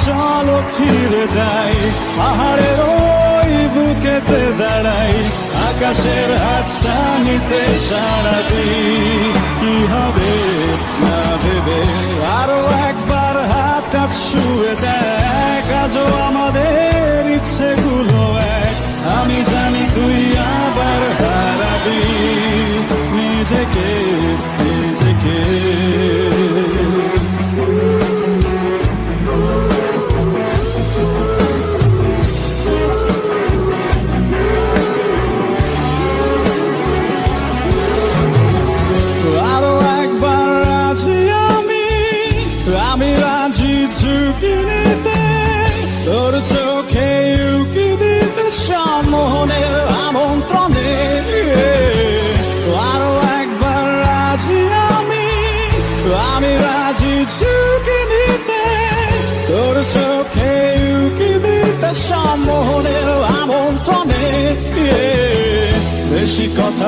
চলো ফিরে যাই, পাহাড়ের ওই বুকেতে দাঁড়াই, আকাশের হাতছানিতে সাড়া দিই। কি হবে না ভেবে আরো একবার হাতটা ছুঁয়ে দেখ, আজও আমাদের ইচ্ছেগুলো এক। আমি জানি তুই আবার হারাবি নিজেকে নিজেকে। আমি রাজি ঝুঁকি নিতে, তোর চোখে উকি দিতে সম্মোহনের আমন্ত্রণে। আরো একবার রাজি আমি রাজি ঝুঁকি নিতে, তোর চোখে উকি দিতে সম্মোহনের আমন্ত্রণে। বেশি কথা